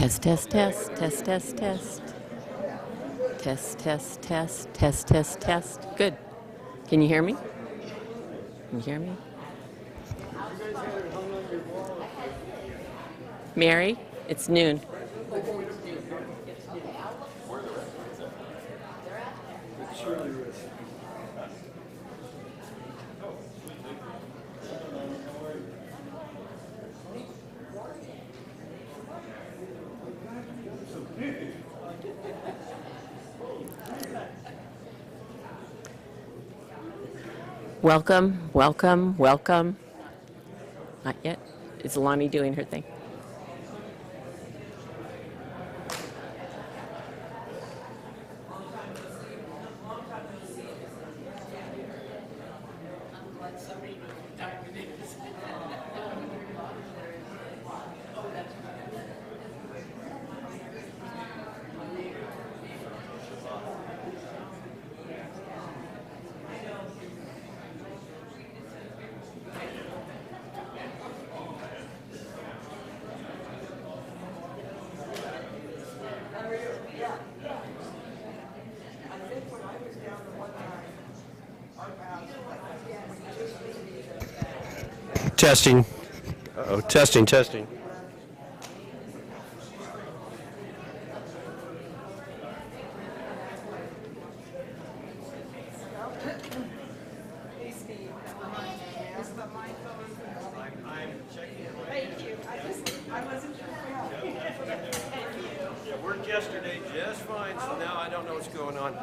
Test, test, test, test, test, test. Test, test, test, test, test, test. Good. Can you hear me? Can you hear me? Mary, it's noon. Welcome, welcome, welcome. Not yet. Is Lonnie doing her thing? Testing. Uh-oh, testing, testing. It worked yesterday just fine, so now I don't know what's going on.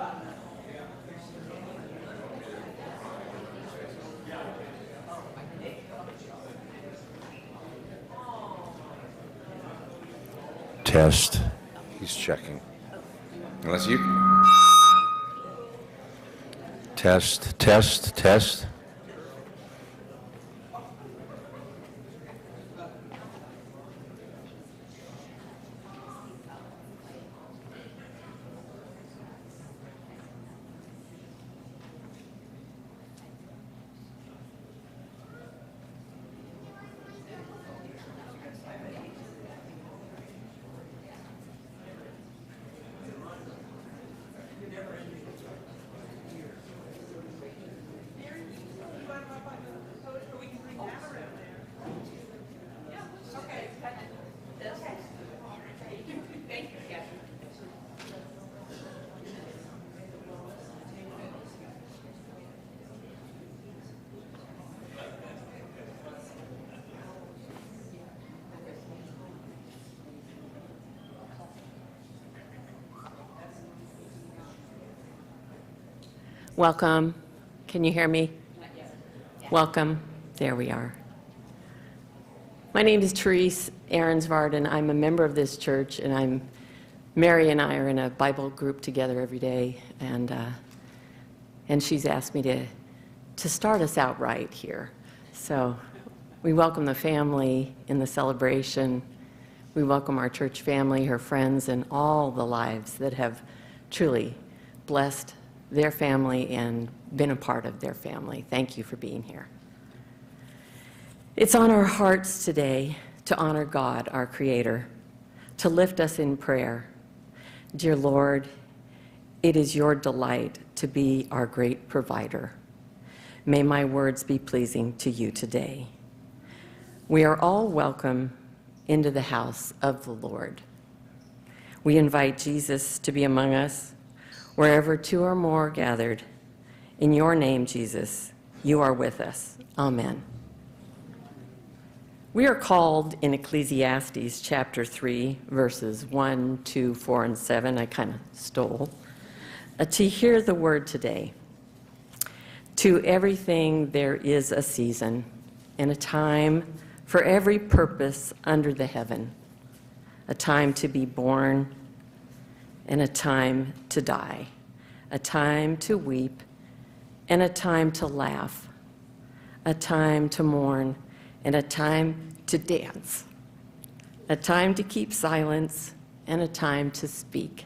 Test. He's checking. Unless you. Test, test, test. Welcome. Can you hear me? Welcome. There we are. My name is Therese Ahrensvard, and I'm a member of this church, and Mary and I are in a Bible group together every day, and she's asked me to start us out right here. So we welcome the family in the celebration. We welcome our church family, her friends, and all the lives that have truly blessed their family and been a part of their family. Thank you for being here. It's on our hearts today to honor God, our Creator, to lift us in prayer. Dear Lord, it is your delight to be our great provider. May my words be pleasing to you today. We are all welcome into the house of the Lord. We invite Jesus to be among us. Wherever two or more are gathered, in your name, Jesus, you are with us. Amen. We are called in Ecclesiastes chapter 3, verses 1, 2, 4, and 7, I kind of stole, to hear the word today. To everything there is a season and a time for every purpose under the heaven, a time to be born and a time to die, a time to weep and a time to laugh, a time to mourn and a time to dance, a time to keep silence and a time to speak.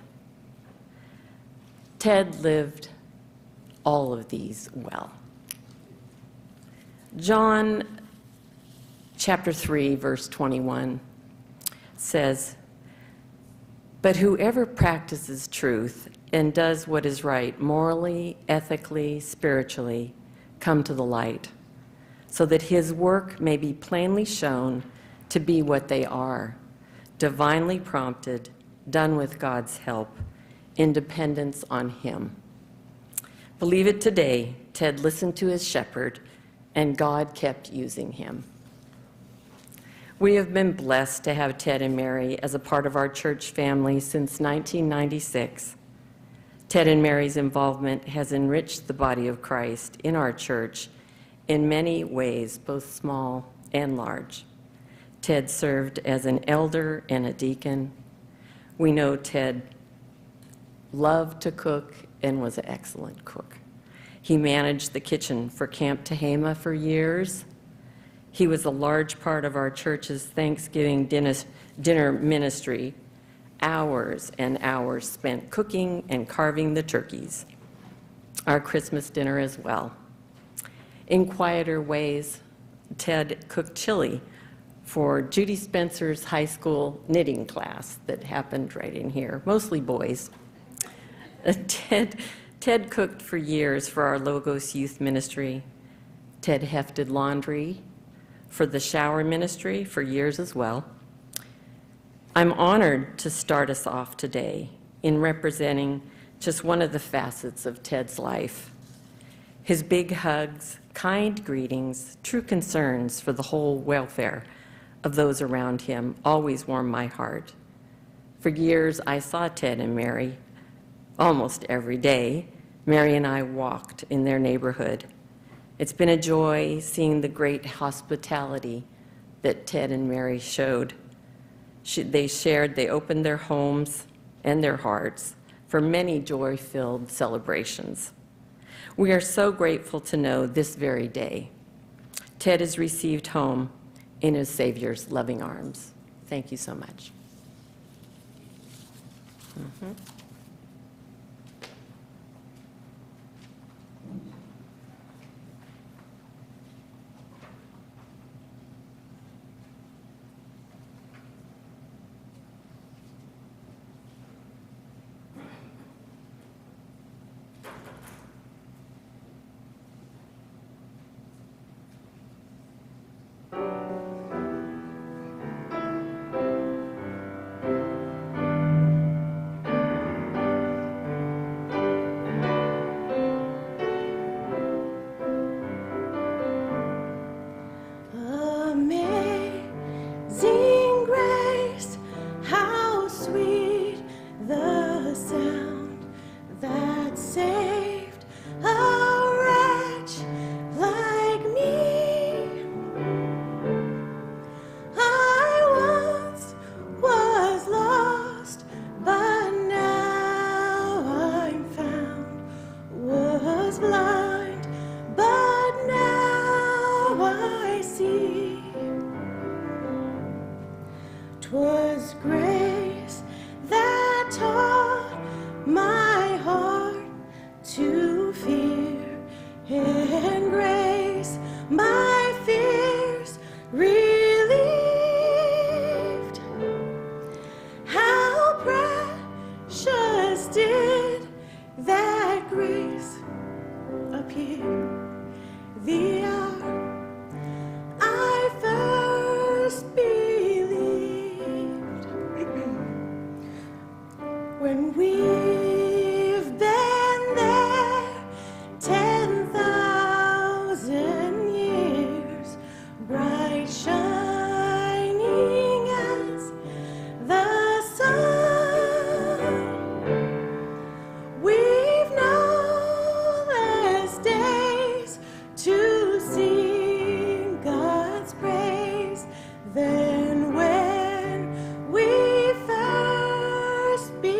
Ted lived all of these well. John chapter 3, verse 21 says, But whoever practices truth and does what is right morally, ethically, spiritually, come to the light, so that his work may be plainly shown to be what they are, divinely prompted, done with God's help, in dependence on him. Believe it today, Ted listened to his shepherd, and God kept using him. We have been blessed to have Ted and Mary as a part of our church family since 1996. Ted and Mary's involvement has enriched the body of Christ in our church in many ways, both small and large. Ted served as an elder and a deacon. We know Ted loved to cook and was an excellent cook. He managed the kitchen for Camp Tehama for years. He was a large part of our church's Thanksgiving dinner ministry, hours and hours spent cooking and carving the turkeys. Our Christmas dinner as well. In quieter ways, Ted cooked chili for Judy Spencer's high school knitting class that happened right in here, mostly boys. Ted cooked for years for our Logos Youth Ministry. Ted hefted laundry for the shower ministry for years as well. I'm honored to start us off today in representing just one of the facets of Ted's life. His big hugs, kind greetings, true concerns for the whole welfare of those around him always warmed my heart. For years, I saw Ted and Mary almost every day. Mary and I walked in their neighborhood. It's been a joy seeing the great hospitality that Ted and Mary showed. They opened their homes and their hearts for many joy-filled celebrations. We are so grateful to know this very day, Ted is received home in his Savior's loving arms. Thank you so much. Amazing grace, how sweet the sound that saved a wretch like me. I once was lost, but now I'm found, was blind, but now I see. 'Twas grace that taught my heart to fear, and grace my fears relieved. How precious did that grace appear the hour I first believed. When we've been there 10,000 years, bright shining as the sun, we've no less days to sing God's praise than when we first begun.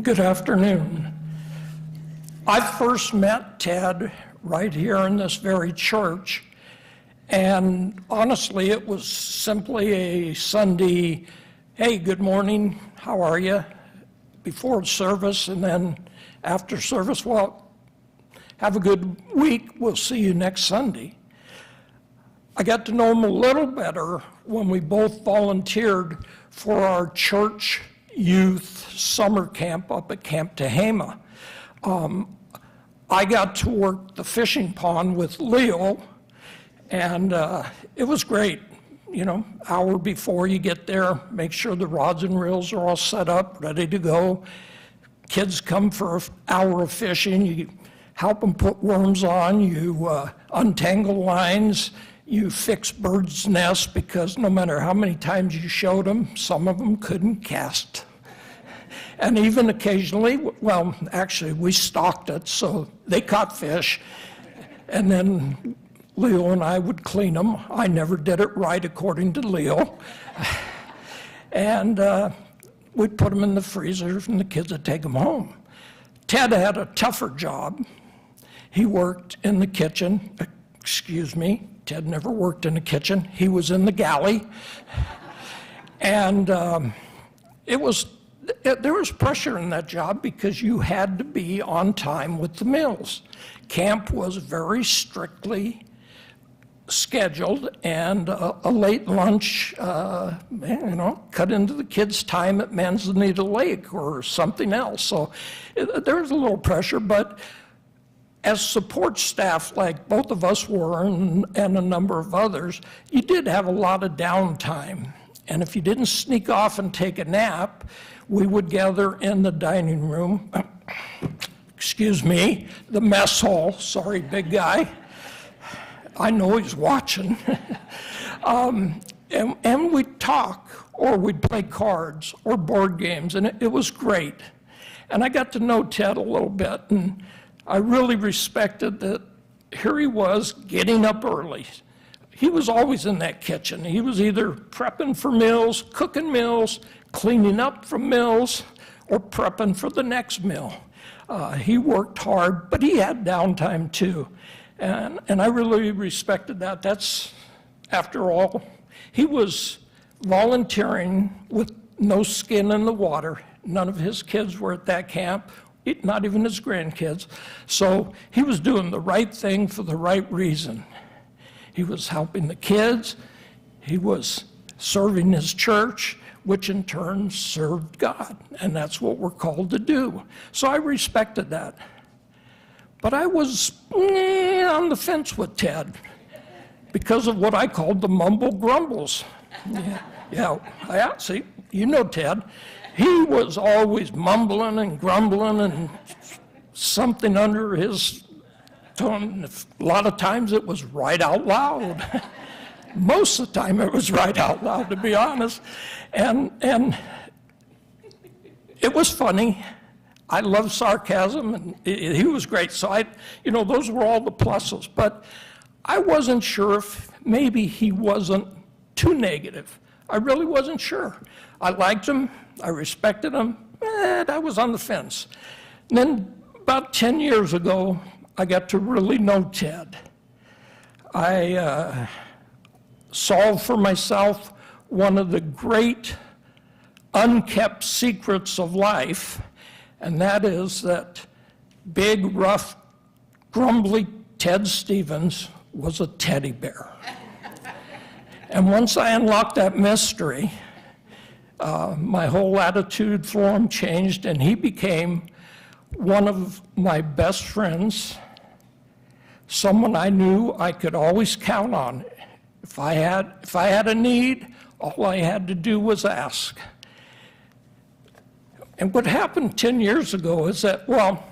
Good afternoon. I first met Ted right here in this very church, and honestly, it was simply a Sunday, hey, good morning, how are you, before service, and then after service, well, have a good week, we'll see you next Sunday. I got to know him a little better when we both volunteered for our church youth summer camp up at Camp Tehama. I got to work the fishing pond with Leo, and it was great. You know, hour before you get there, make sure the rods and reels are all set up, ready to go. Kids come for an hour of fishing. You help them put worms on. You untangle lines. You fix birds' nests, because no matter how many times you showed them, some of them couldn't cast. And even occasionally, well, actually, we stocked it, so they caught fish. And then Leo and I would clean them. I never did it right, according to Leo. And we'd put them in the freezer, and the kids would take them home. Ted had a tougher job. He worked in the kitchen. Excuse me, Ted never worked in the kitchen. He was in the galley. And there was pressure in that job because you had to be on time with the meals. Camp was very strictly scheduled, and a late lunch, cut into the kids' time at Manzanita Lake or something else. So there was a little pressure, but as support staff, like both of us were and a number of others, you did have a lot of downtime. And if you didn't sneak off and take a nap, we would gather in the dining room, excuse me, the mess hall, sorry, big guy. I know he's watching. And we'd talk, or we'd play cards or board games, and it was great. And I got to know Ted a little bit, and I really respected that here he was getting up early. He was always in that kitchen. He was either prepping for meals, cooking meals, cleaning up from meals, or prepping for the next meal. He worked hard, but he had downtime too. And I really respected that. That's, after all, he was volunteering with no skin in the water. None of his kids were at that camp, not even his grandkids. So he was doing the right thing for the right reason. He was helping the kids. He was serving his church, which in turn served God. And that's what we're called to do. So I respected that. But I was on the fence with Ted because of what I called the mumble grumbles. Yeah, see, you know Ted. He was always mumbling and grumbling and something under his tongue. A lot of times it was right out loud. Most of the time it was right out loud, to be honest. And it was funny. I love sarcasm, and he was great. So those were all the pluses. But I wasn't sure if maybe he wasn't too negative. I really wasn't sure. I liked him. I respected him. I was on the fence. And then about 10 years ago, I got to really know Ted. I solved for myself one of the great unkept secrets of life, and that is that big, rough, grumbly Ted Stevens was a teddy bear. And once I unlocked that mystery, my whole attitude for him changed, and he became one of my best friends, someone I knew I could always count on. If I had a need, all I had to do was ask. And what happened 10 years ago is that, well,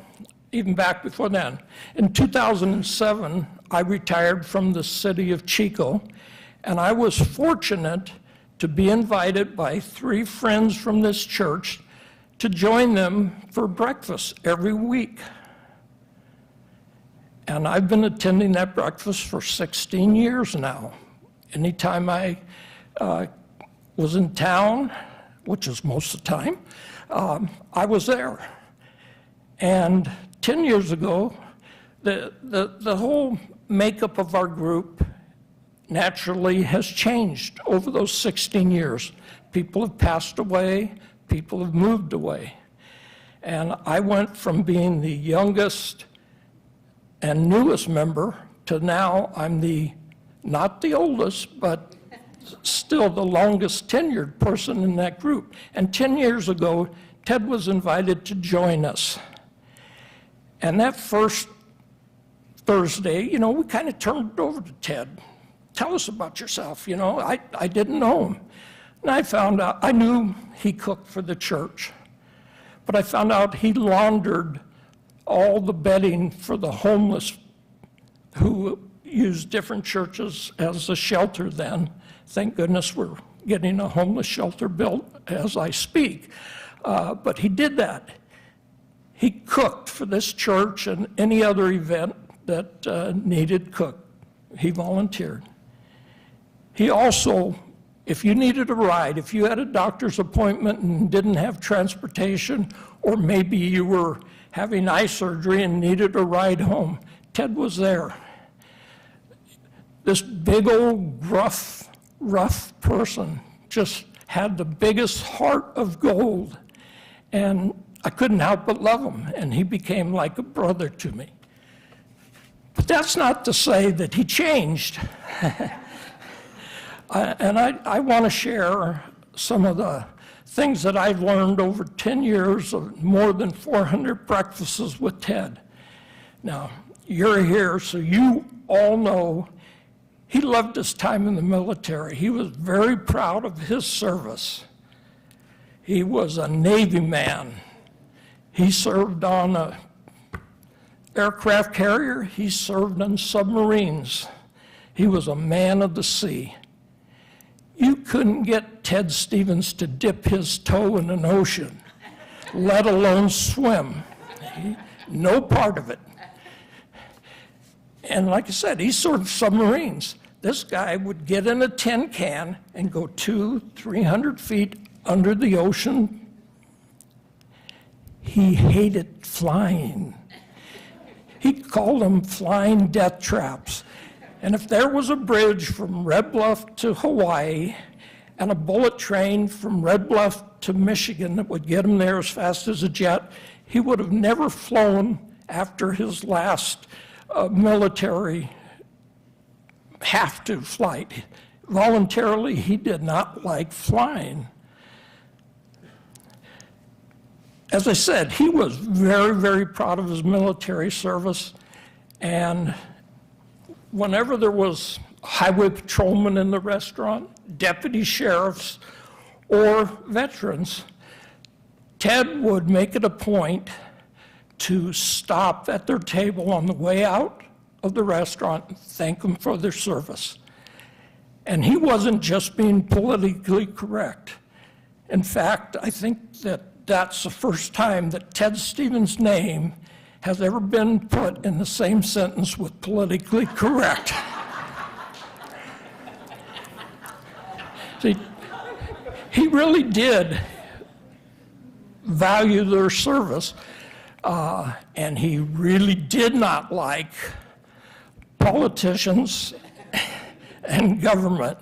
even back before then, in 2007, I retired from the city of Chico, and I was fortunate to be invited by 3 friends from this church to join them for breakfast every week. And I've been attending that breakfast for 16 years now. Anytime I was in town, which is most of the time, I was there. And 10 years ago, the whole makeup of our group naturally has changed over those 16 years. People have passed away, people have moved away. And I went from being the youngest and newest member to now I'm not the oldest, but still the longest tenured person in that group. And 10 years ago, Ted was invited to join us. And that first Thursday, we kind of turned it over to Ted. Tell us about yourself, I didn't know him. And I found out, I knew he cooked for the church, but I found out he laundered all the bedding for the homeless who used different churches as a shelter then. Thank goodness we're getting a homeless shelter built as I speak. But he did that. He cooked for this church and any other event that needed cook. He volunteered. He also, if you needed a ride, if you had a doctor's appointment and didn't have transportation, or maybe you were having eye surgery and needed a ride home, Ted was there. This big old rough person just had the biggest heart of gold. And I couldn't help but love him, and he became like a brother to me. But that's not to say that he changed. And I want to share some of the things that I've learned over 10 years of more than 400 breakfasts with Ted. Now, you're here, so you all know he loved his time in the military. He was very proud of his service. He was a Navy man. He served on an aircraft carrier. He served on submarines. He was a man of the sea. You couldn't get Ted Stevens to dip his toe in an ocean, let alone swim. No part of it. And like I said, he served submarines. This guy would get in a tin can and go 200-300 feet under the ocean. He hated flying. He called them flying death traps. And if there was a bridge from Red Bluff to Hawaii and a bullet train from Red Bluff to Michigan that would get him there as fast as a jet, he would have never flown after his last military have-to flight. Voluntarily, he did not like flying. As I said, he was very, very proud of his military service, and whenever there was highway patrolmen in the restaurant, deputy sheriffs, or veterans, Ted would make it a point to stop at their table on the way out of the restaurant and thank them for their service. And he wasn't just being politically correct. In fact, I think that that's the first time that Ted Stevens' name has ever been put in the same sentence with politically correct. See, he really did value their service, and he really did not like politicians and government.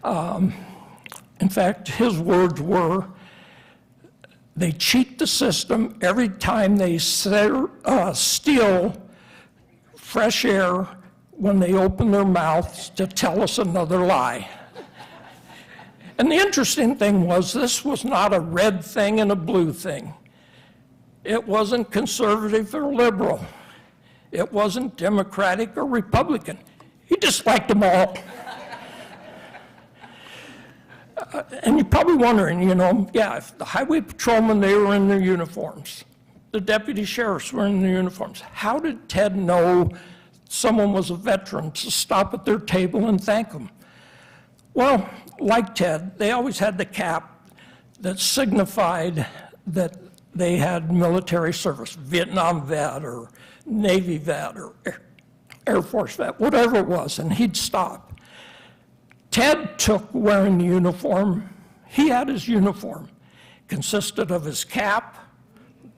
In fact, his words were, they cheat the system every time they steal fresh air when they open their mouths to tell us another lie. And the interesting thing was, this was not a red thing and a blue thing. It wasn't conservative or liberal. It wasn't Democratic or Republican. He disliked them all. And you're probably wondering, if the highway patrolmen, they were in their uniforms. The deputy sheriffs were in their uniforms. How did Ted know someone was a veteran to stop at their table and thank them? Well, like Ted, they always had the cap that signified that they had military service, Vietnam vet or Navy vet or Air Force vet, whatever it was, and he'd stop. Ted took wearing the uniform. He had his uniform. Consisted of his cap,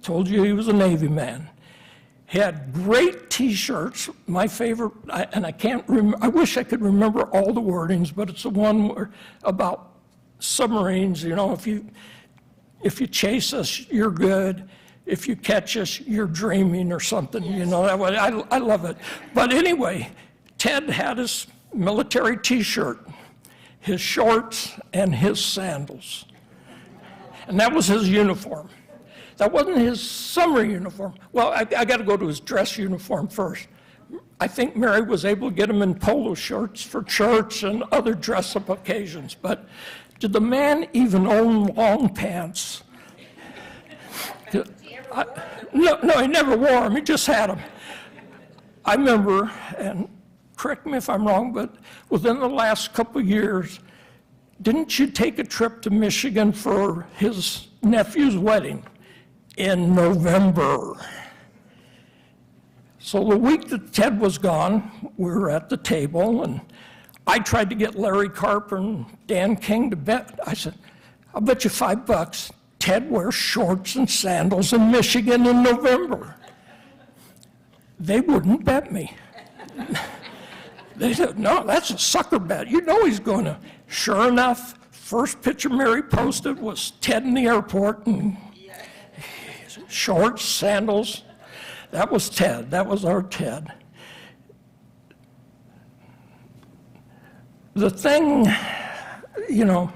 Told you he was a Navy man. He had great T-shirts. My favorite, and I can't remember, I wish I could remember all the wordings, but it's the one about submarines. You know, if you chase us, you're good. If you catch us, you're dreaming or something. You know, that way, I love it. But anyway, Ted had his military T-shirt, his shorts, and his sandals. And that was his uniform. That wasn't his summer uniform. Well, I got to go to his dress uniform first. I think Mary was able to get him in polo shirts for church and other dress-up occasions. But did the man even own long pants? No, he never wore them. He just had them. I remember, and correct me if I'm wrong, but within the last couple of years, didn't you take a trip to Michigan for his nephew's wedding? In November. So the week that Ted was gone, we were at the table, and I tried to get Larry Karp and Dan King to bet. I said, I'll bet you $5 Ted wears shorts and sandals in Michigan in November. They wouldn't bet me. They said, no, that's a sucker bet. You know he's going to. Sure enough, first picture Mary posted was Ted in the airport, and shorts, sandals. That was Ted. That was our Ted. The thing, you know,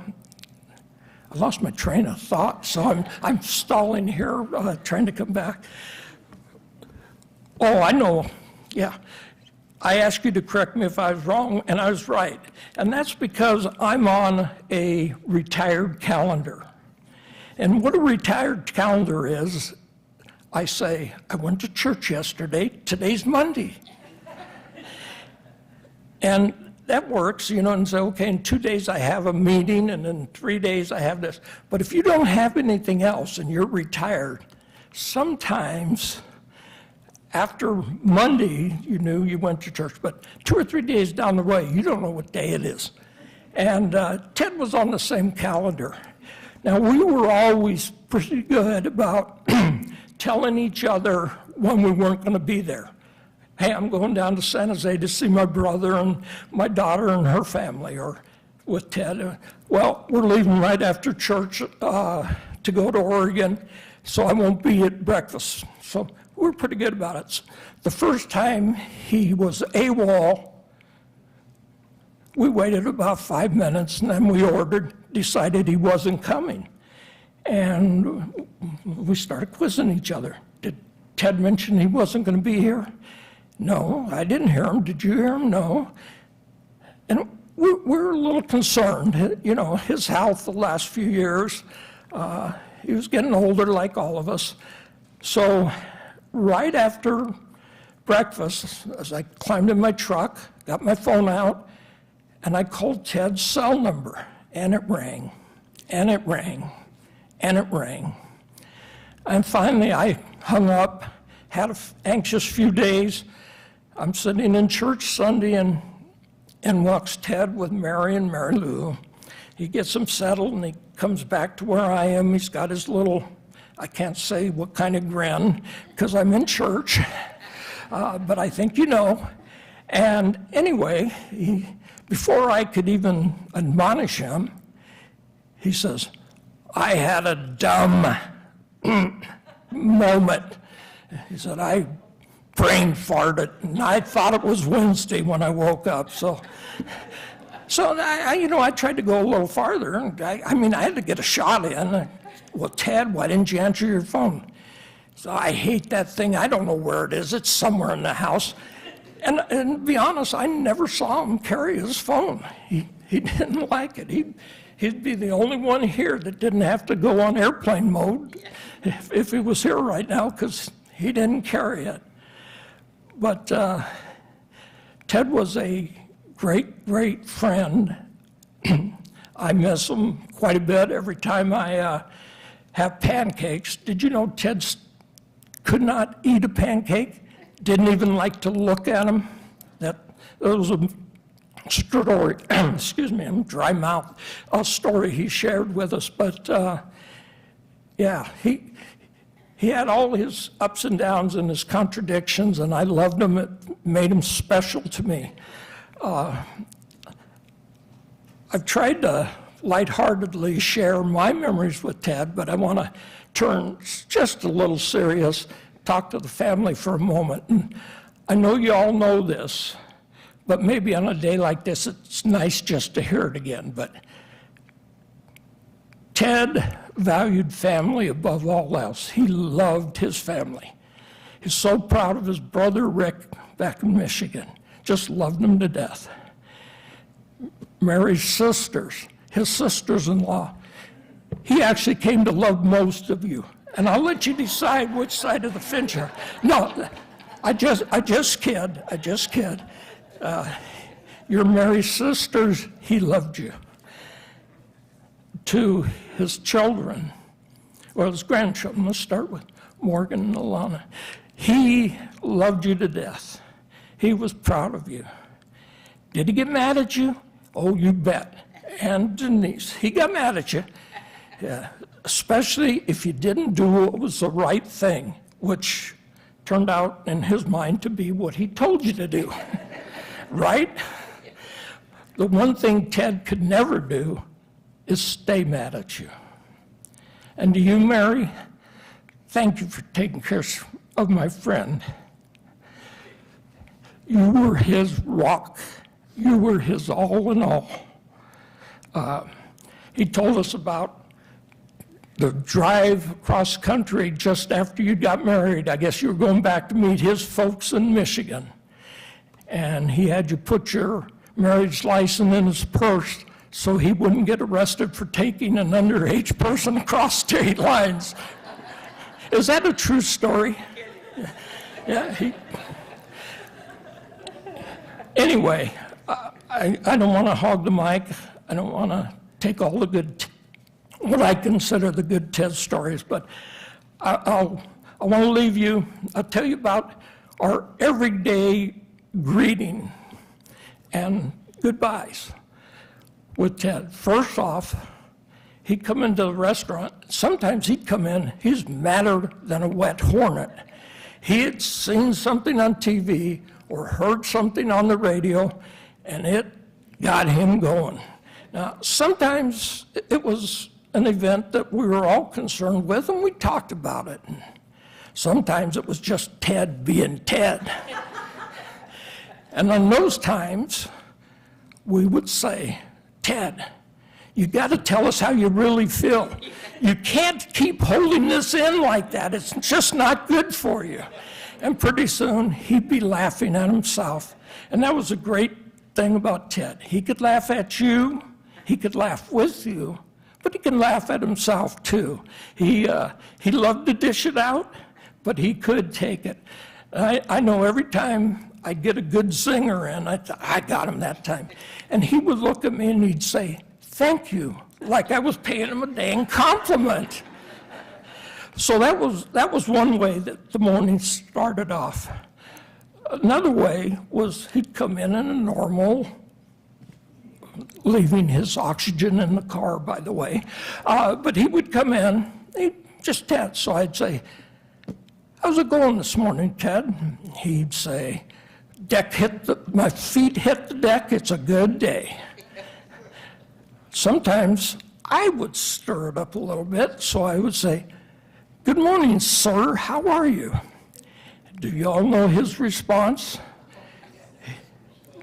I lost my train of thought, so I'm stalling here, trying to come back. Oh, I know. Yeah. I asked you to correct me if I was wrong, and I was right. And that's because I'm on a retired calendar. And what a retired calendar is, I say, I went to church yesterday, today's Monday. And that works, you know, and say, okay, in 2 days I have a meeting, and in 3 days I have this. But if you don't have anything else and you're retired, sometimes after Monday, you knew you went to church, but 2 or 3 days down the way, you don't know what day it is. And Ted was on the same calendar. Now, we were always pretty good about telling each other when we weren't going to be there. Hey, I'm going down to San Jose to see my brother and my daughter and her family, or with Ted. Well, we're leaving right after church to go to Oregon, so I won't be at breakfast. So we're pretty good about it. The first time he was AWOL, we waited about 5 minutes, and then we decided he wasn't coming. And we started quizzing each other. Did Ted mention he wasn't going to be here? No, I didn't hear him. Did you hear him? No. And we're a little concerned. You know, his health the last few years, he was getting older like all of us. So right after breakfast, as I climbed in my truck, got my phone out, and I called Ted's cell number, and it rang, and it rang, and it rang. And finally, I hung up, had an anxious few days. I'm sitting in church Sunday, and in walks Ted with Mary and Mary Lou. He gets them settled, and he comes back to where I am. He's got his little, I can't say what kind of grin, because I'm in church, but I think you know. And anyway, before I could even admonish him, he says, I had a dumb moment. He said, I brain farted, and I thought it was Wednesday when I woke up. So I tried to go a little farther. And I had to get a shot in. Well, Ted, why didn't you answer your phone? So I hate that thing. I don't know where it is. It's somewhere in the house. And to be honest, I never saw him carry his phone. He didn't like it. He'd be the only one here that didn't have to go on airplane mode if he was here right now, because he didn't carry it. But Ted was a great, great friend. I miss him quite a bit every time I have pancakes. Did you know Ted could not eat a pancake? Didn't even like to look at them? That was a story, excuse me, I'm dry mouth, a story he shared with us. But yeah, He had all his ups and downs and his contradictions, and I loved him. It made him special to me. I've tried to lightheartedly share my memories with Ted, but I want to turn just a little serious, talk to the family for a moment. And I know you all know this, but maybe on a day like this, it's nice just to hear it again. But Ted valued family above all else. He loved his family. He's so proud of his brother Rick back in Michigan. Just loved him to death. Mary's sisters, his sisters-in-law, he actually came to love most of you. And I'll let you decide which side of the fence you're. No, I just kid. You're Mary's sisters, he loved you. To his children, well, his grandchildren, let's start with Morgan and Alana. He loved you to death. He was proud of you. Did he get mad at you? Oh, you bet. And Denise, he got mad at you. Yeah, especially if you didn't do what was the right thing, which turned out in his mind to be what he told you to do, right? The one thing Ted could never do is stay mad at you. And to you, Mary, thank you for taking care of my friend. You were his rock. You were his all in all. He told us about the drive across country just after you got married. I guess you were going back to meet his folks in Michigan. And he had you put your marriage license in his purse so he wouldn't get arrested for taking an underage person across state lines. Is that a true story? Yeah. Anyway, I don't want to hog the mic. I don't want to take all the good, what I consider the good Ted stories, but I want to leave you. I'll tell you about our everyday greeting and goodbyes with Ted. First off, he'd come into the restaurant. Sometimes he'd come in, he's madder than a wet hornet. He had seen something on TV or heard something on the radio, and it got him going. Now, sometimes it was an event that we were all concerned with, and we talked about it. And sometimes it was just Ted being Ted. And on those times, we would say, Ted, you got to tell us how you really feel. You can't keep holding this in like that. It's just not good for you. And pretty soon, he'd be laughing at himself. And that was a great thing about Ted. He could laugh at you, he could laugh with you, but he could laugh at himself too. He loved to dish it out, but he could take it. I know every time I'd get a good zinger in, I got him that time. And he would look at me and he'd say, thank you, like I was paying him a dang compliment. So that was one way that the morning started off. Another way was he'd come in a normal, leaving his oxygen in the car, by the way, but he would come in, he'd just Ted, so I'd say, how's it going this morning, Ted? He'd say, my feet hit the deck, it's a good day. Sometimes I would stir it up a little bit, so I would say, good morning, sir, how are you? Do you all know his response?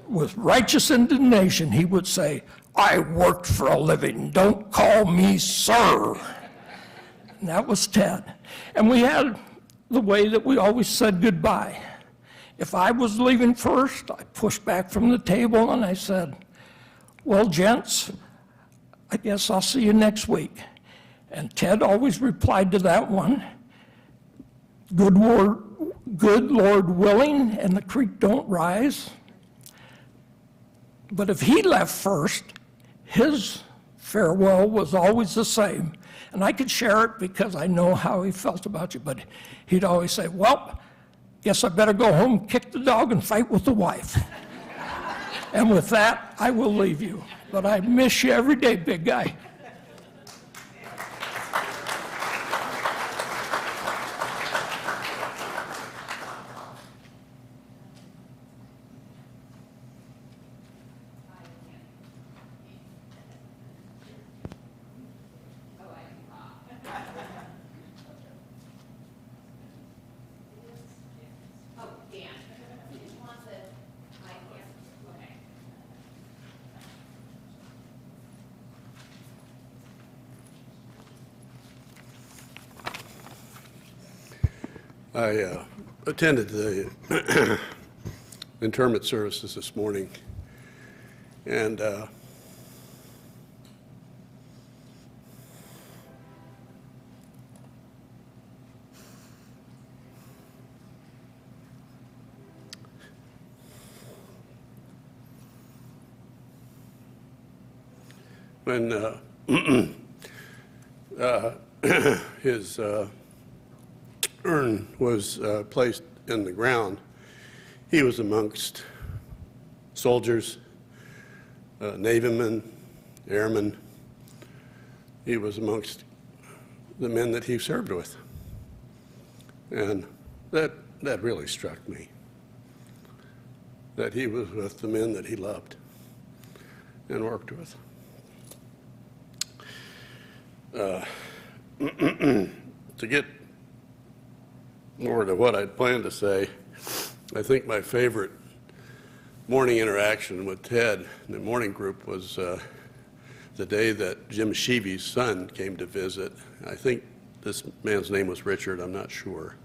With righteous indignation, he would say, I work for a living, don't call me sir. And that was Ted. And we had the way that we always said goodbye. If I was leaving first, I pushed back from the table and I said, well, gents, I guess I'll see you next week. And Ted always replied to that one, good Lord willing, and the creek don't rise. But if he left first, his farewell was always the same. And I could share it because I know how he felt about you, but he'd always say, well, guess I better go home, kick the dog, and fight with the wife. And with that, I will leave you. But I miss you every day, big guy. I attended the interment services this morning, and when his urn was placed in the ground, he was amongst soldiers, navymen, airmen. He was amongst the men that he served with. And that really struck me, that he was with the men that he loved and worked with. To get more to what I'd planned to say, I think my favorite morning interaction with Ted in the morning group was the day that Jim Sheevy's son came to visit. I think this man's name was Richard, I'm not sure.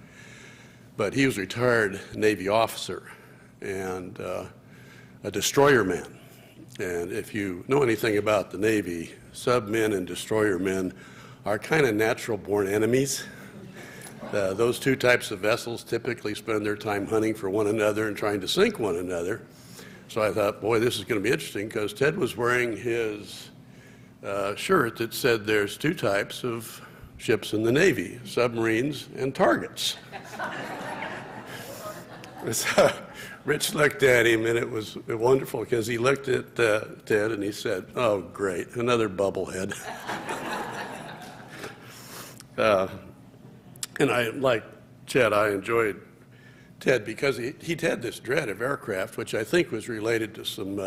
But he was a retired Navy officer and a destroyer man. And if you know anything about the Navy, submen and destroyer men are kind of natural-born enemies. Those two types of vessels typically spend their time hunting for one another and trying to sink one another. So I thought, boy, this is going to be interesting, because Ted was wearing his shirt that said there's two types of ships in the Navy, submarines and targets. So Rich looked at him, and it was wonderful, because he looked at Ted and he said, "Oh, great, another bubblehead." And I, like Chet, I enjoyed Ted because he had this dread of aircraft, which I think was related to some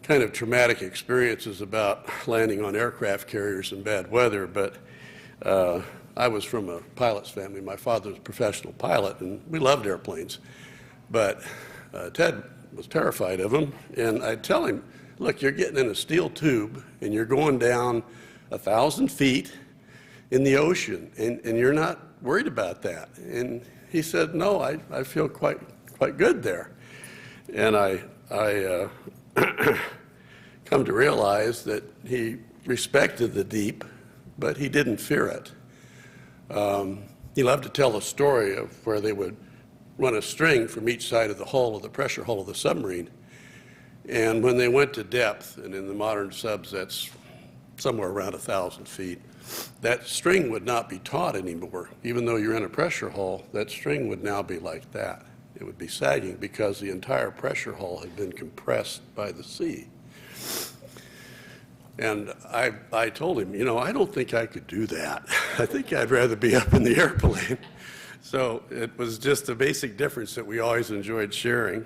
kind of traumatic experiences about landing on aircraft carriers in bad weather. But I was from a pilot's family. My father was a professional pilot, and we loved airplanes. But Ted was terrified of them, and I'd tell him, look, you're getting in a steel tube, and you're going down 1,000 feet in the ocean, and you're not worried about that. And he said, no, I feel quite good there. And I come to realize that he respected the deep, but he didn't fear it. He loved to tell a story of where they would run a string from each side of the hull, of the pressure hull of the submarine. And when they went to depth, and in the modern subs that's somewhere around 1,000 feet, that string would not be taut anymore. Even though you're in a pressure hull, that string would now be like that. It would be sagging because the entire pressure hull had been compressed by the sea. And I told him, you know, I don't think I could do that. I think I'd rather be up in the airplane. So it was just a basic difference that we always enjoyed sharing.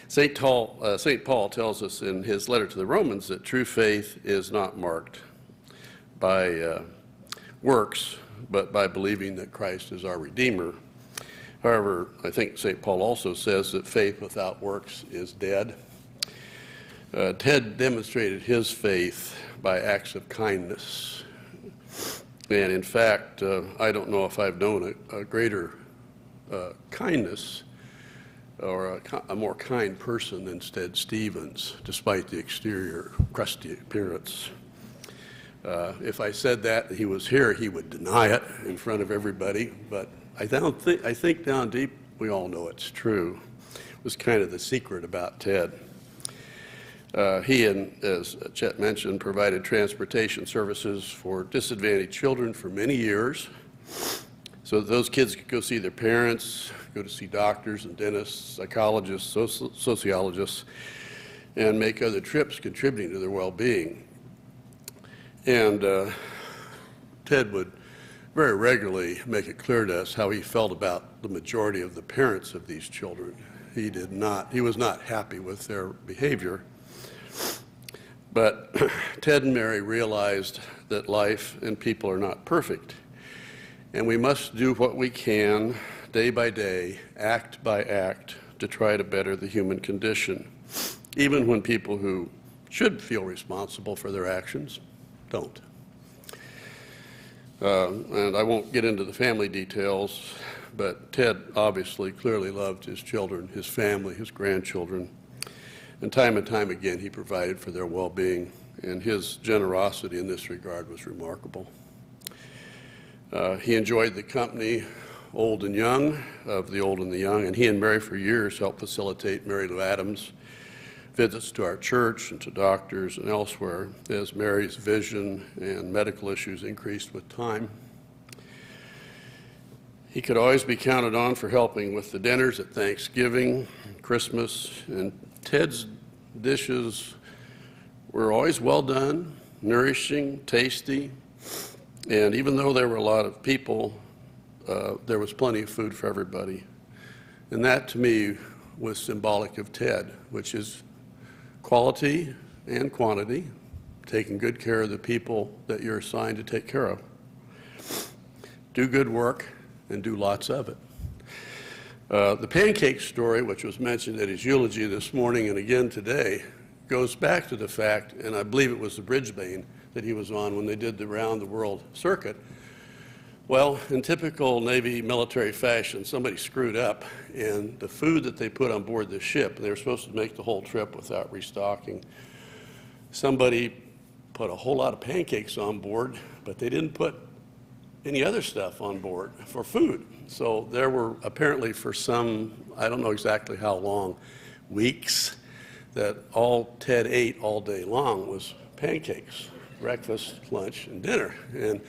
St. Paul tells us in his letter to the Romans that true faith is not marked by works, but by believing that Christ is our Redeemer. However, I think St. Paul also says that faith without works is dead. Ted demonstrated his faith by acts of kindness. And in fact, I don't know if I've known a greater kindness or a more kind person than Ted Stevens, despite the exterior crusty appearance. If I said that he was here, he would deny it in front of everybody, but I think down deep we all know it's true. It was kind of the secret about Ted. He, and as Chet mentioned, provided transportation services for disadvantaged children for many years, so that those kids could go see their parents, go to see doctors and dentists, psychologists, sociologists, and make other trips contributing to their well-being. And Ted would very regularly make it clear to us how he felt about the majority of the parents of these children. He was not happy with their behavior. But Ted and Mary realized that life and people are not perfect, and we must do what we can day by day, act by act, to try to better the human condition, even when people who should feel responsible for their actions don't. And I won't get into the family details, but Ted obviously clearly loved his children, his family, his grandchildren. And time again, he provided for their well-being, and his generosity in this regard was remarkable. He enjoyed the company, old and young, of the old and the young, and he and Mary for years helped facilitate Mary Lou Adams' visits to our church and to doctors and elsewhere as Mary's vision and medical issues increased with time. He could always be counted on for helping with the dinners at Thanksgiving, Christmas, and Ted's dishes were always well done, nourishing, tasty, and even though there were a lot of people, there was plenty of food for everybody. And that, to me, was symbolic of Ted, which is quality and quantity, taking good care of the people that you're assigned to take care of. Do good work and do lots of it. The pancake story, which was mentioned at his eulogy this morning and again today, goes back to the fact, and I believe it was the Brisbane that he was on when they did the round the world circuit. Well, in typical Navy military fashion, somebody screwed up, and the food that they put on board the ship, they were supposed to make the whole trip without restocking. Somebody put a whole lot of pancakes on board, but they didn't put any other stuff on board for food. So there were apparently for some, I don't know exactly how long, weeks, that all Ted ate all day long was pancakes, breakfast, lunch, and dinner. And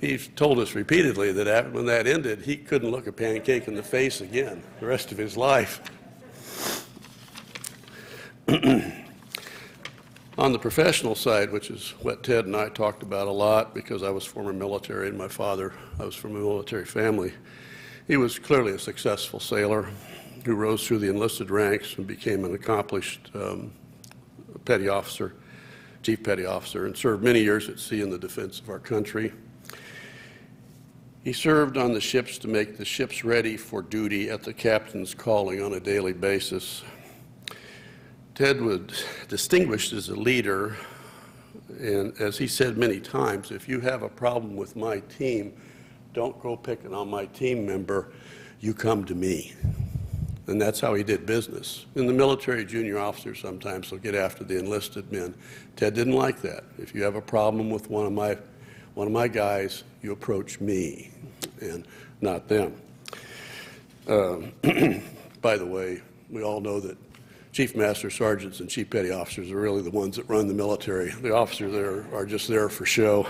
he told us repeatedly that when that ended, he couldn't look a pancake in the face again the rest of his life. On the professional side, which is what Ted and I talked about a lot because I was former military and my father, I was from a military family, he was clearly a successful sailor who rose through the enlisted ranks and became an accomplished petty officer, chief petty officer, and served many years at sea in the defense of our country. He served on the ships to make the ships ready for duty at the captain's calling on a daily basis. Ted was distinguished as a leader, and as he said many times, if you have a problem with my team, don't go picking on my team member, you come to me. And that's how he did business. In the military, junior officers sometimes will get after the enlisted men. Ted didn't like that. If you have a problem with one of my guys, you approach me and not them. By the way, we all know that chief master sergeants and chief petty officers are really the ones that run the military. The officers there are just there for show.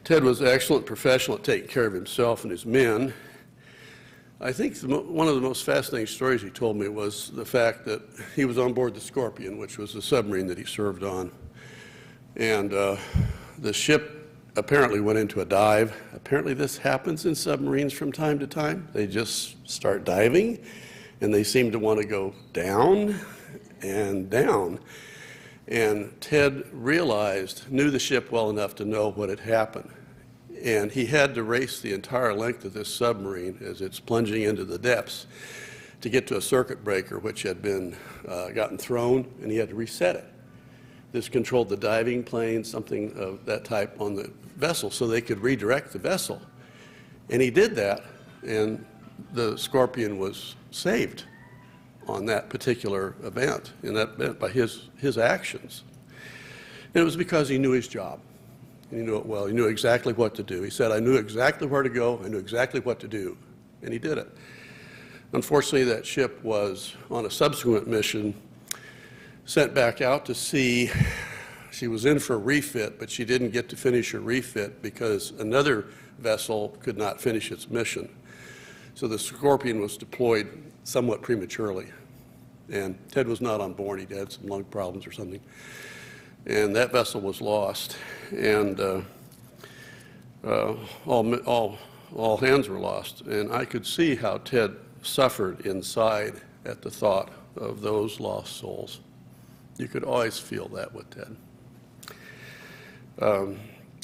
Ted was an excellent professional at taking care of himself and his men. I think one of the most fascinating stories he told me was the fact that he was on board the Scorpion, which was the submarine that he served on. And the ship apparently went into a dive. Apparently this happens in submarines from time to time. They just start diving, and they seem to want to go down and down. And Ted knew the ship well enough to know what had happened. And he had to race the entire length of this submarine as it's plunging into the depths to get to a circuit breaker which had been gotten thrown, and he had to reset it. This controlled the diving plane, something of that type on the vessel, so they could redirect the vessel. And he did that, and the Scorpion was saved on that particular event, by his actions. And it was because he knew his job. And he knew it well. He knew exactly what to do. He said, I knew exactly where to go. I knew exactly what to do. And he did it. Unfortunately, that ship was on a subsequent mission sent back out to sea. She was in for a refit, but she didn't get to finish her refit because another vessel could not finish its mission. So the Scorpion was deployed somewhat prematurely. And Ted was not on board. He had some lung problems or something. And that vessel was lost. And all hands were lost. And I could see how Ted suffered inside at the thought of those lost souls. You could always feel that with Ted.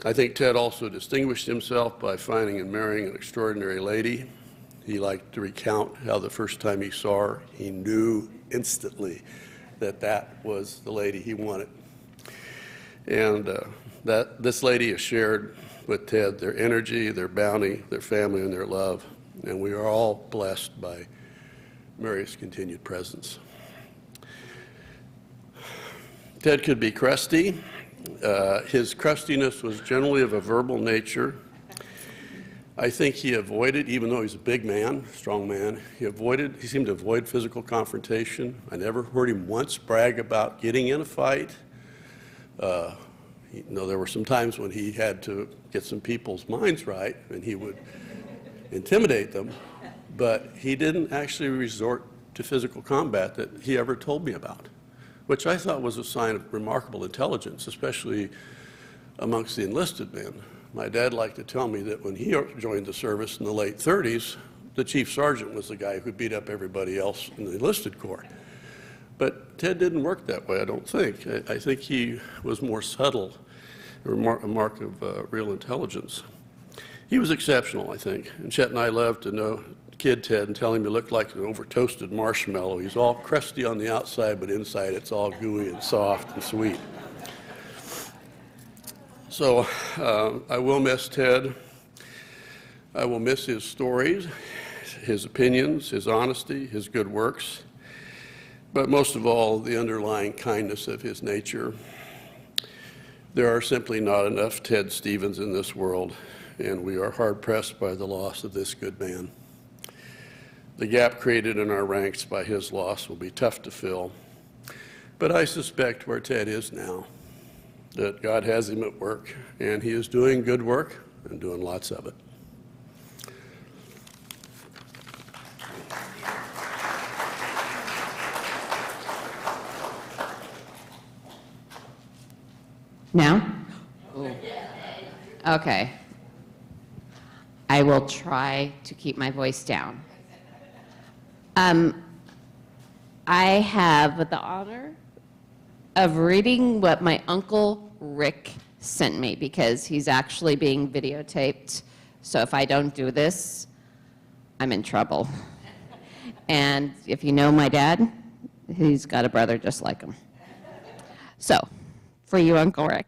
I think Ted also distinguished himself by finding and marrying an extraordinary lady. He liked to recount how the first time he saw her, he knew instantly that that was the lady he wanted. And this lady has shared with Ted their energy, their bounty, their family, and their love. And we are all blessed by Mary's continued presence. Ted could be crusty. His crustiness was generally of a verbal nature. I think he avoided, even though he's a big man, strong man, he seemed to avoid physical confrontation. I never heard him once brag about getting in a fight. There were some times when he had to get some people's minds right, and he would intimidate them, but he didn't actually resort to physical combat that he ever told me about, which I thought was a sign of remarkable intelligence, especially amongst the enlisted men. My dad liked to tell me that when he joined the service in the late 30s, the chief sergeant was the guy who beat up everybody else in the enlisted corps. But Ted didn't work that way, I don't think. I think he was more subtle, a mark of real intelligence. He was exceptional, I think. And Chet and I loved to know kid Ted and tell him he looked like an over-toasted marshmallow. He's all crusty on the outside, but inside it's all gooey and soft and sweet. So I will miss Ted. I will miss his stories, his opinions, his honesty, his good works, but most of all, the underlying kindness of his nature. There are simply not enough Ted Stevens in this world, and we are hard-pressed by the loss of this good man. The gap created in our ranks by his loss will be tough to fill, but I suspect where Ted is now, that God has him at work, and he is doing good work and doing lots of it. Now? Ooh. Okay. I will try to keep my voice down. I have the honor of reading what my Uncle Rick sent me, because he's actually being videotaped. So if I don't do this, I'm in trouble. And if you know my dad, he's got a brother just like him. So, for you, Uncle Rick.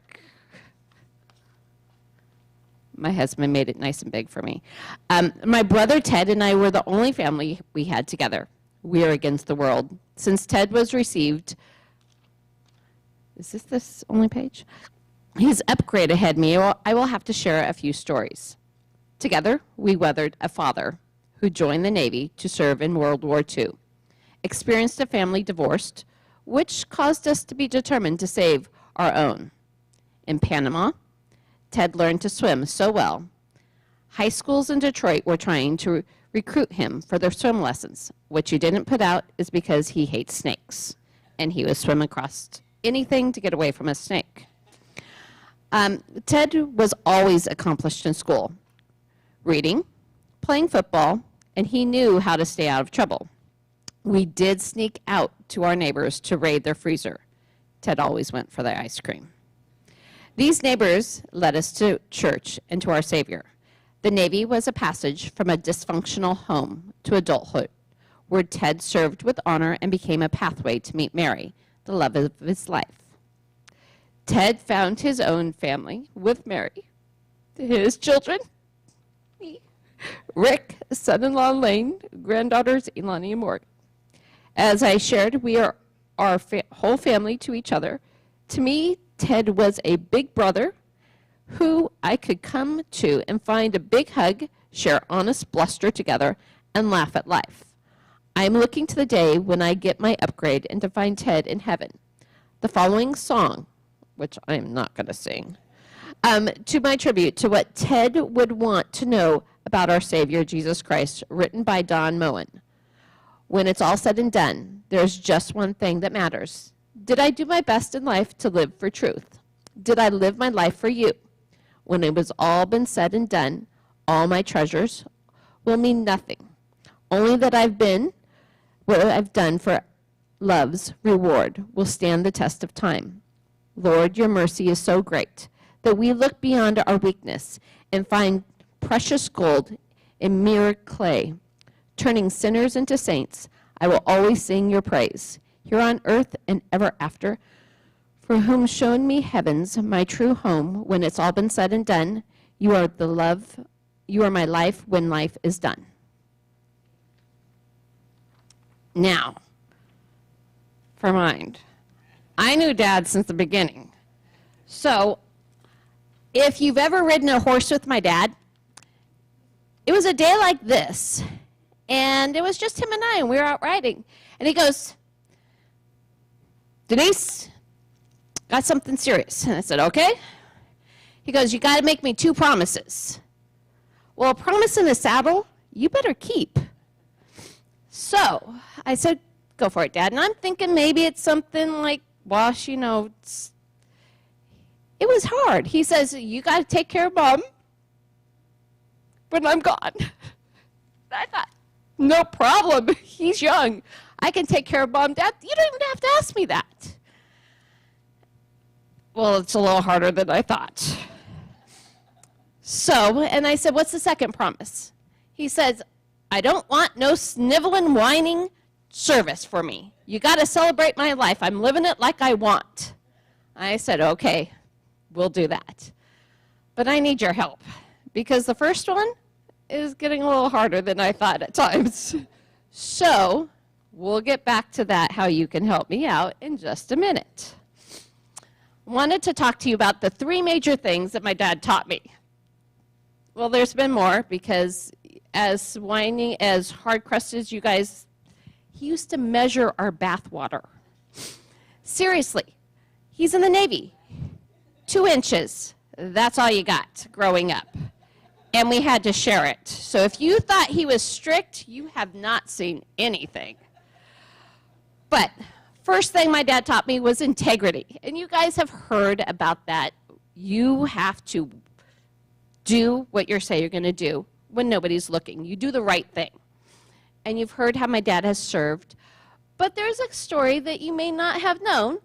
My husband made it nice and big for me. My brother Ted and I were the only family we had together. We are against the world. Since Ted was received, is this only page? His upgrade ahead me, I will have to share a few stories. Together, we weathered a father who joined the Navy to serve in World War II, experienced a family divorce, which caused us to be determined to save our own. In Panama, Ted learned to swim so well. High schools in Detroit were trying to recruit him for their swim lessons, which he didn't put out is because he hates snakes, and he would swim across anything to get away from a snake. Ted was always accomplished in school, reading, playing football, and he knew how to stay out of trouble. We did sneak out to our neighbors to raid their freezer. Ted always went for the ice cream. These neighbors led us to church and to our Savior. The Navy was a passage from a dysfunctional home to adulthood, where Ted served with honor and became a pathway to meet Mary, the love of his life. Ted found his own family with Mary, his children, me, Rick, son-in-law Lane, granddaughters Elani and Morgan. As I shared, we are our whole family to each other. To me, Ted was a big brother who I could come to and find a big hug, share honest bluster together, and laugh at life. I'm looking to the day when I get my upgrade and to find Ted in heaven. The following song, which I'm not going to sing, to my tribute to what Ted would want to know about our Savior, Jesus Christ, written by Don Moen. When it's all said and done, there's just one thing that matters. Did I do my best in life to live for truth? Did I live my life for you? When it was all been said and done, all my treasures will mean nothing. Only that what I've done for love's reward will stand the test of time. Lord, your mercy is so great that we look beyond our weakness and find precious gold in mere clay. Turning sinners into saints, I will always sing your praise, here on earth and ever after. For whom shown me heavens, my true home, when it's all been said and done, you are my life when life is done. Now, for mind. I knew Dad since the beginning. So, if you've ever ridden a horse with my dad, it was a day like this, and it was just him and I, and we were out riding. And he goes, Denise, got something serious. And I said, okay. He goes, you got to make me 2 promises. Well, a promise in a saddle, you better keep. So I said, go for it, Dad. And I'm thinking maybe it's something like, wash, it was hard. He says, you got to take care of Mom when I'm gone. I thought, no problem. He's young. I can take care of Mom. Dad, you don't even have to ask me that. Well, it's a little harder than I thought. So, and I said, what's the second promise? He says, I don't want no sniveling, whining service for me. You got to celebrate my life. I'm living it like I want. I said, okay, we'll do that. But I need your help, because the first one is getting a little harder than I thought at times. So we'll get back to that, how you can help me out, in just a minute. Wanted to talk to you about the 3 major things that my dad taught me. Well, there's been more, because as whining, as hard-crusted as you guys, he used to measure our bath water. Seriously, he's in the Navy. 2 inches, that's all you got growing up. And we had to share it. So if you thought he was strict, you have not seen anything. But first thing my dad taught me was integrity. And you guys have heard about that. You have to do what you say you're going to do when nobody's looking. You do the right thing. And you've heard how my dad has served. But there's a story that you may not have known,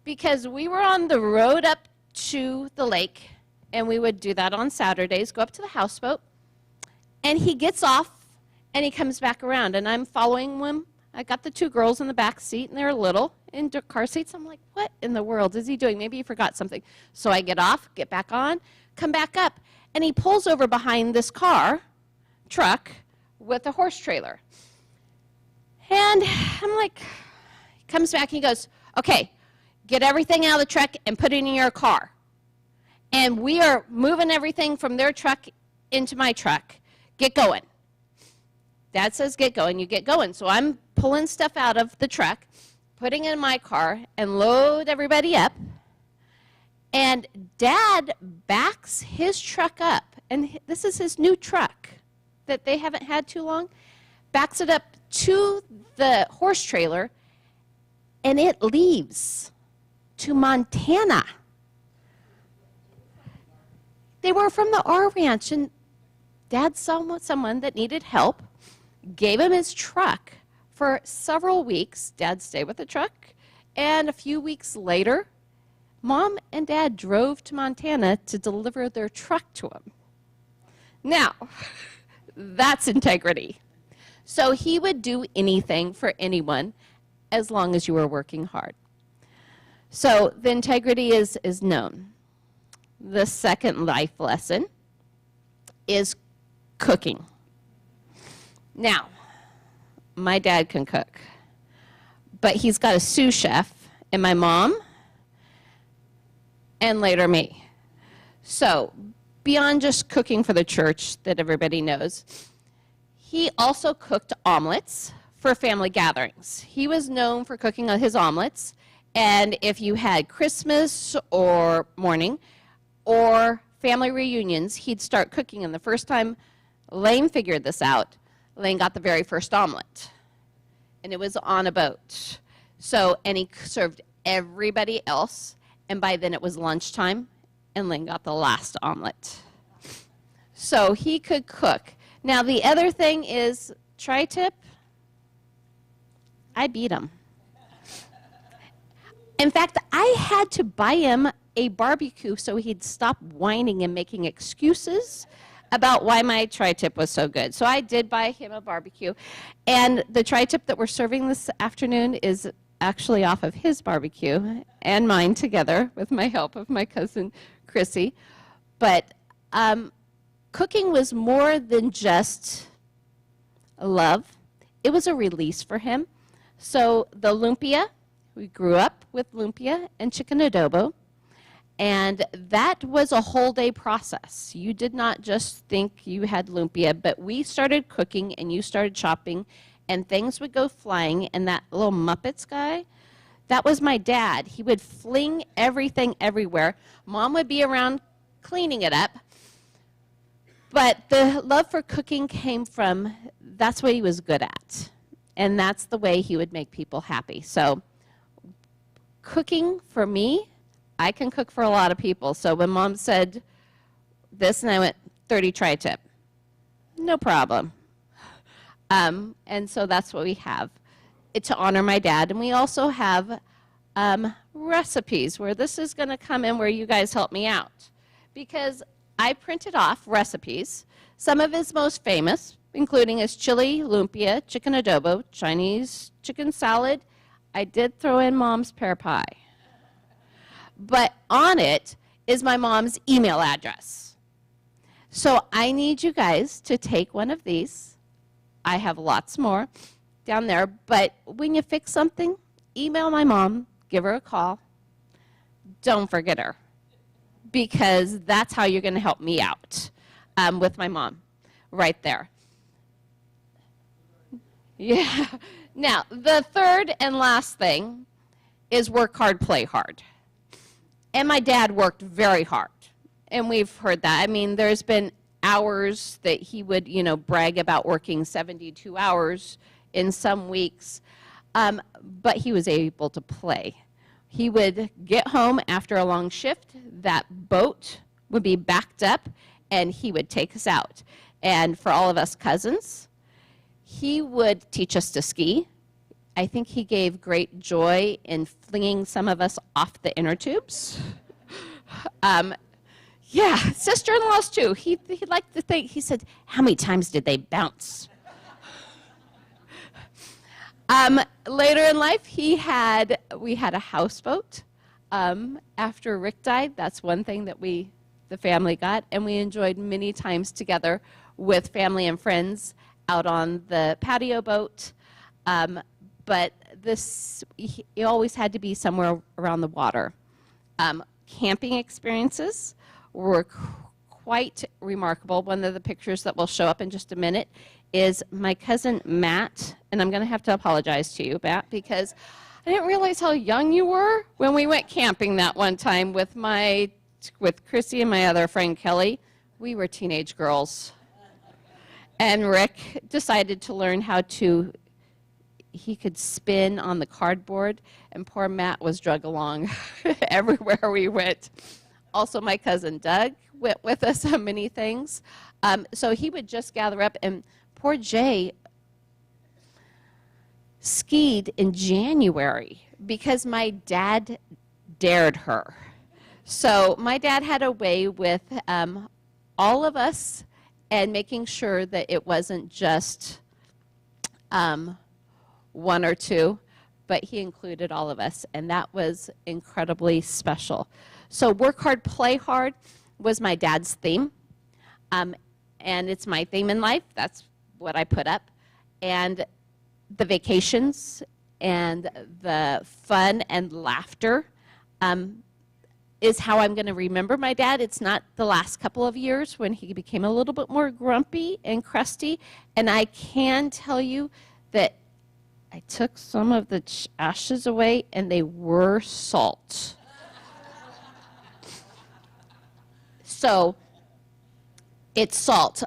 because we were on the road up to the lake, and we would do that on Saturdays, go up to the houseboat, and he gets off, and he comes back around, and I'm following him. I got the 2 girls in the back seat, and they're little, in car seats. I'm like, what in the world is he doing? Maybe he forgot something. So I get off, get back on, come back up, and he pulls over behind this truck, with a horse trailer. And I'm like, he comes back, and he goes, okay, get everything out of the truck and put it in your car. And we are moving everything from their truck into my truck. Get going. Dad says get going, you get going. So I'm pulling stuff out of the truck, putting it in my car, and load everybody up. And Dad backs his truck up, and this is his new truck that they haven't had too long, backs it up to the horse trailer, and it leaves to Montana. They were from the R Ranch, and Dad saw someone that needed help, gave him his truck for several weeks. Dad stayed with the truck, and a few weeks later, Mom and Dad drove to Montana to deliver their truck to him. Now, that's integrity. So he would do anything for anyone as long as you were working hard. So the integrity is known. The second life lesson is cooking. Now, my dad can cook, but he's got a sous chef, and my mom, and later me. So beyond just cooking for the church that everybody knows, he also cooked omelets for family gatherings. He was known for cooking his omelets, and if you had Christmas or morning or family reunions, he'd start cooking. And the first time Lane figured this out, Lane got the very first omelet, and it was on a boat. So, and he served everybody else, and by then it was lunchtime, and Lane got the last omelet. So he could cook. Now the other thing is, tri-tip, I beat him. In fact, I had to buy him a barbecue so he'd stop whining and making excuses about why my tri-tip was so good. So I did buy him a barbecue. And the tri-tip that we're serving this afternoon is actually off of his barbecue and mine together with my help of my cousin Chrissy. But cooking was more than just a love. It was a release for him. So the lumpia, we grew up with lumpia and chicken adobo. And that was a whole day process. You did not just think you had lumpia, but we started cooking and you started chopping and things would go flying. And that little Muppets guy, that was my dad. He would fling everything everywhere. Mom would be around cleaning it up. But the love for cooking came from, that's what he was good at. And that's the way he would make people happy. So cooking for me, I can cook for a lot of people. So when Mom said this, and I went, 30 tri-tip. No problem. And so that's what we have to honor my dad. And we also have recipes where this is going to come in where you guys help me out. Because I printed off recipes, some of his most famous, including his chili, lumpia, chicken adobo, Chinese chicken salad. I did throw in Mom's pear pie. But on it is my mom's email address. So I need you guys to take one of these. I have lots more down there. But when you fix something, email my mom, give her a call. Don't forget her. Because that's how you're going to help me out with my mom right there. Yeah. Now, the third and last thing is work hard, play hard. And my dad worked very hard. And we've heard that. I mean, there's been hours that he would, brag about working 72 hours in some weeks. But he was able to play. He would get home after a long shift. That boat would be backed up, and he would take us out. And for all of us cousins, he would teach us to ski. I think he gave great joy in flinging some of us off the inner tubes. Yeah, sister-in-laws too. He liked to think, he said, how many times did they bounce? Later in life, we had a houseboat. After Rick died, that's one thing that the family got, and we enjoyed many times together with family and friends out on the patio boat. But it always had to be somewhere around the water. Camping experiences were quite remarkable. One of the pictures that will show up in just a minute is my cousin Matt, and I'm going to have to apologize to you, Matt, because I didn't realize how young you were when we went camping that one time with Chrissy and my other friend Kelly. We were teenage girls. And Rick decided to learn he could spin on the cardboard, and poor Matt was dragged along everywhere we went. Also, my cousin Doug went with us on many things. So he would just gather up, and poor Jay skied in January because my dad dared her. So my dad had a way with all of us and making sure that it wasn't just one or two, but he included all of us, and that was incredibly special. So work hard, play hard was my dad's theme, and it's my theme in life. That's what I put up. And the vacations and the fun and laughter is how I'm going to remember my dad. It's not the last couple of years when he became a little bit more grumpy and crusty, and I can tell you that I took some of the ashes away, and they were salt. So it's salt.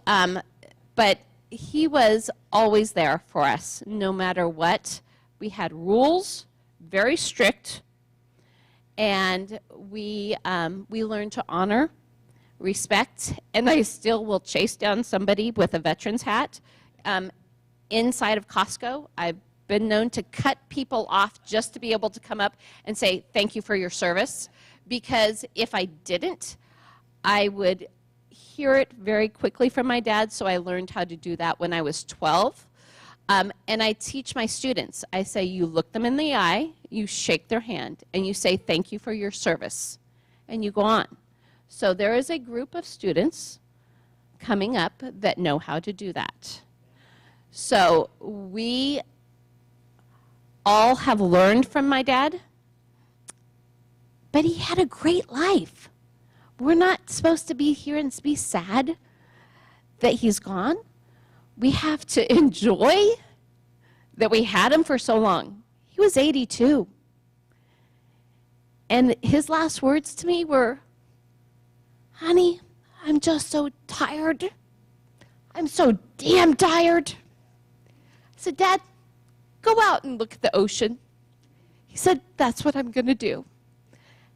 But he was always there for us, no matter what. We had rules, very strict, and we learned to honor, respect, and I still will chase down somebody with a veteran's hat. Inside of Costco, I've been known to cut people off just to be able to come up and say, thank you for your service, because if I didn't, I would hear it very quickly from my dad, so I learned how to do that when I was 12. And I teach my students, I say, you look them in the eye, you shake their hand, and you say, thank you for your service, and you go on. So there is a group of students coming up that know how to do that. So we all have learned from my dad, but he had a great life. We're not supposed to be here and be sad that he's gone. We have to enjoy that we had him for so long. He was 82. And his last words to me were, honey, I'm just so tired. I'm so damn tired. I said, Dad, go out and look at the ocean. He said, that's what I'm going to do.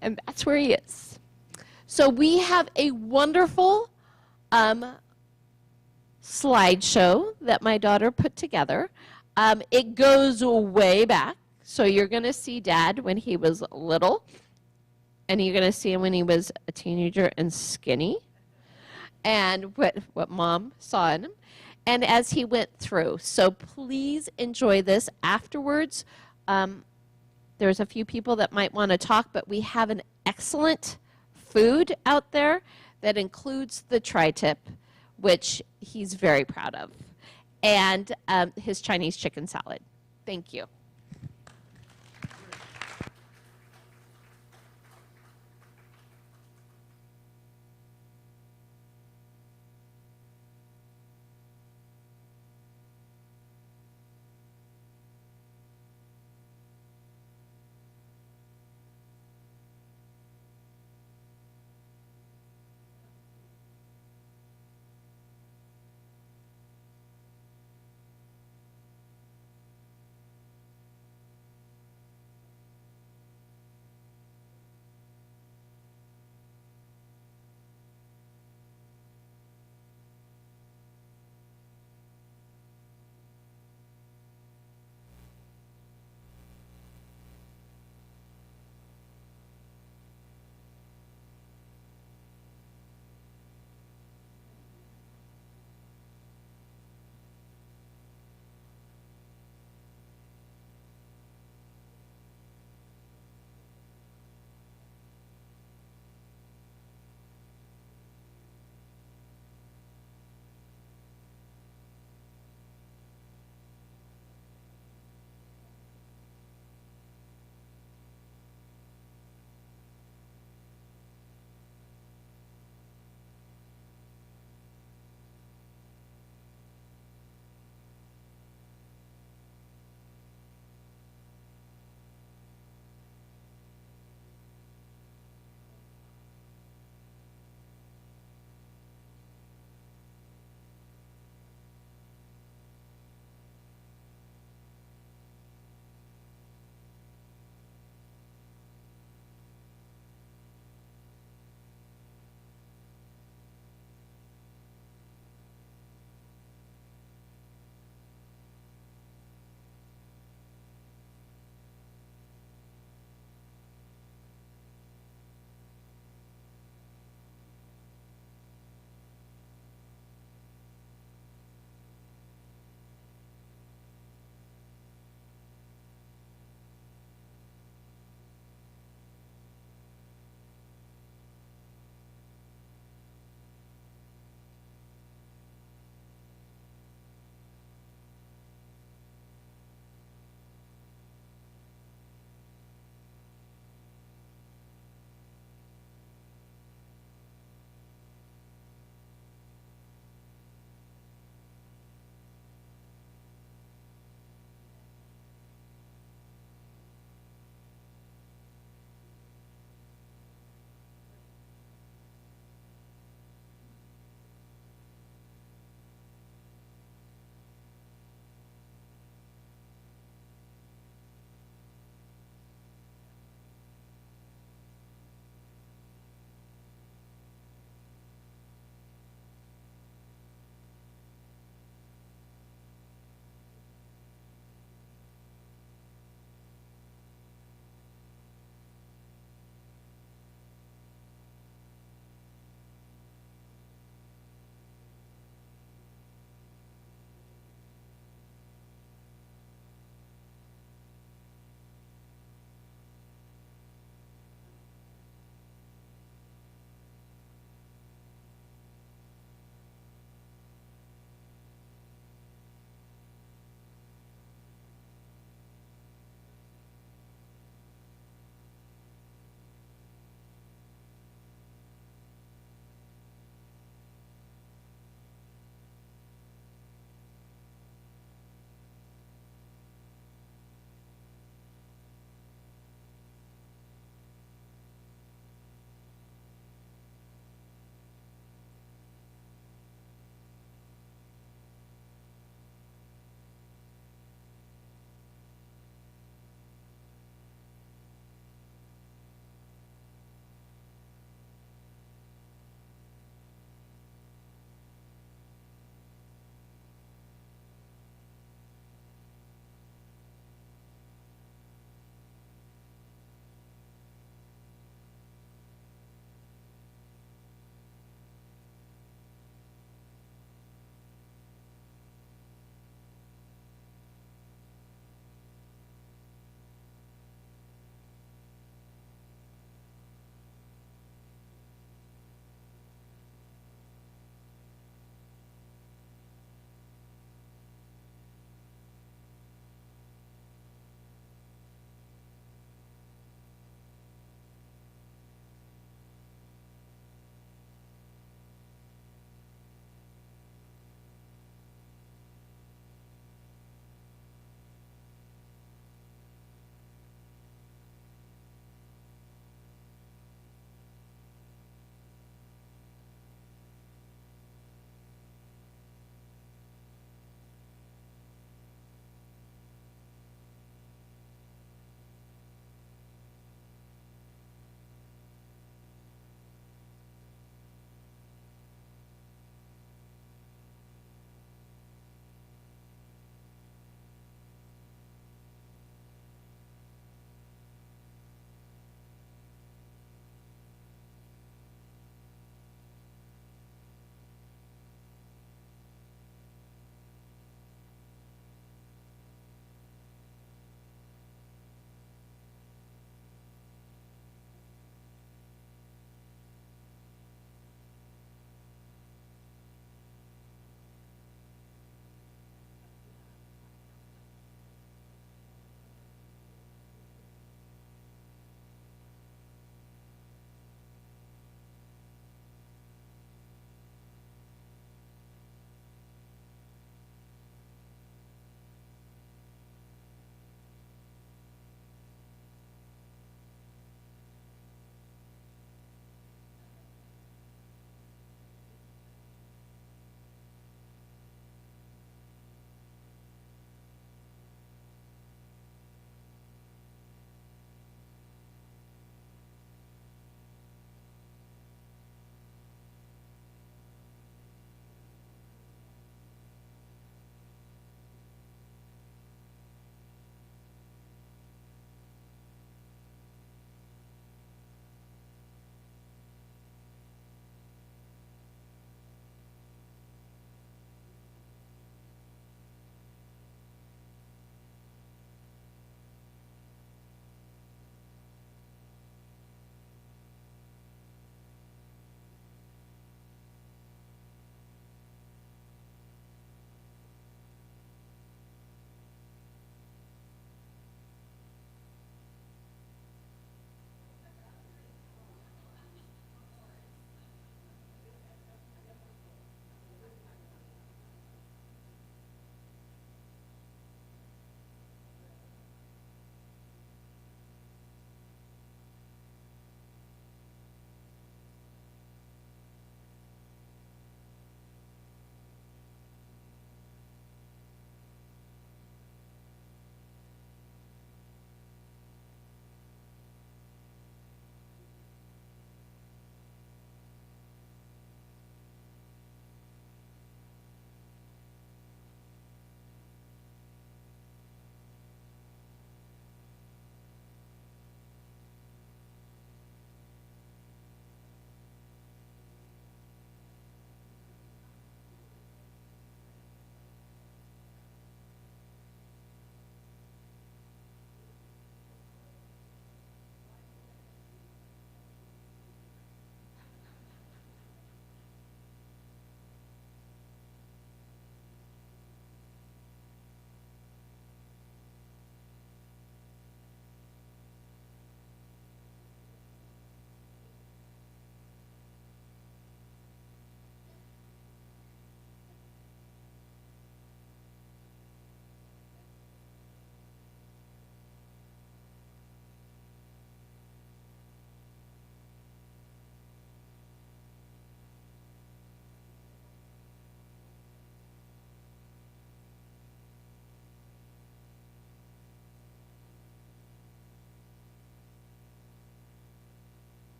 And that's where he is. So we have a wonderful slideshow that my daughter put together. It goes way back. So you're going to see Dad when he was little. And you're going to see him when he was a teenager and skinny. And what Mom saw in him. And as he went through. So please enjoy this afterwards. There's a few people that might want to talk, but we have an excellent food out there that includes the tri-tip, which he's very proud of, and his Chinese chicken salad. Thank you.